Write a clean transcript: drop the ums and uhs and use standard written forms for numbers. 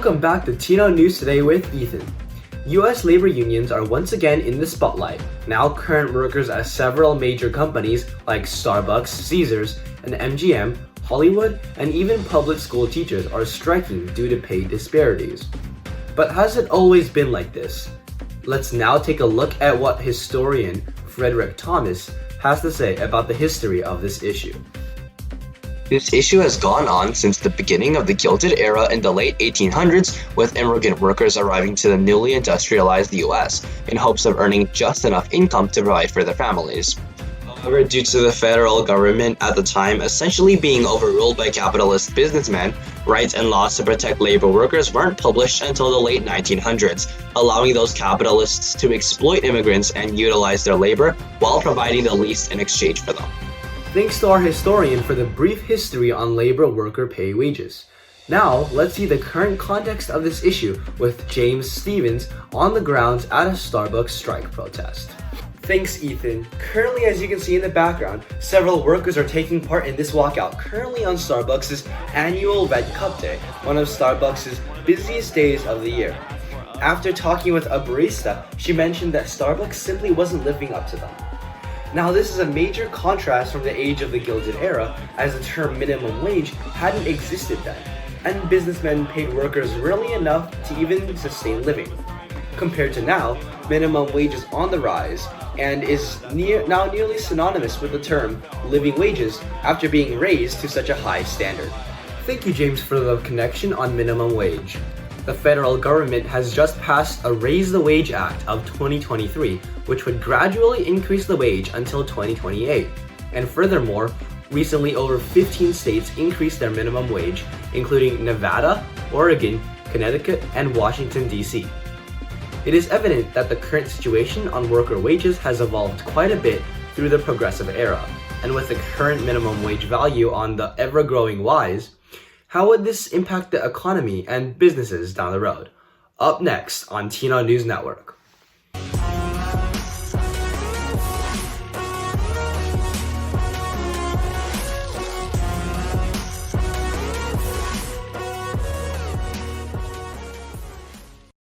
Welcome back to Tino News Today with Ethan. U.S. labor unions are once again in the spotlight. Now current workers at several major companies like Starbucks, Caesars, and MGM, Hollywood, and even public school teachers are striking due to pay disparities. But has it always been like this? Let's now take a look at what historian Frederick Thomas has to say about the history of this issue. This issue has gone on since the beginning of the Gilded Era in the late 1800s, with immigrant workers arriving to the newly industrialized US in hopes of earning just enough income to provide for their families. However, due to the federal government at the time essentially being overruled by capitalist businessmen, rights and laws to protect labor workers weren't published until the late 1900s, allowing those capitalists to exploit immigrants and utilize their labor while providing the least in exchange for them. Thanks to our historian for the brief history on labor worker pay wages. Now, let's see the current context of this issue with James Stevens on the grounds at a Starbucks strike protest. Thanks, Ethan. Currently, as you can see in the background, several workers are taking part in this walkout currently on Starbucks' annual Red Cup Day, one of Starbucks' busiest days of the year. After talking with a barista, she mentioned that Starbucks simply wasn't living up to them. Now, this is a major contrast from the age of the Gilded Era, as the term minimum wage hadn't existed then, and businessmen paid workers rarely enough to even sustain living. Compared to now, minimum wage is on the rise and is now nearly synonymous with the term living wages after being raised to such a high standard. Thank you, James, for the connection on minimum wage. The federal government has just passed a Raise the Wage Act of 2023, which would gradually increase the wage until 2028. And furthermore, recently over 15 states increased their minimum wage, including Nevada, Oregon, Connecticut, and Washington, D.C. It is evident that the current situation on worker wages has evolved quite a bit through the progressive era, and with the current minimum wage value on the ever-growing rise, how would this impact the economy and businesses down the road? Up next on Tino News Network.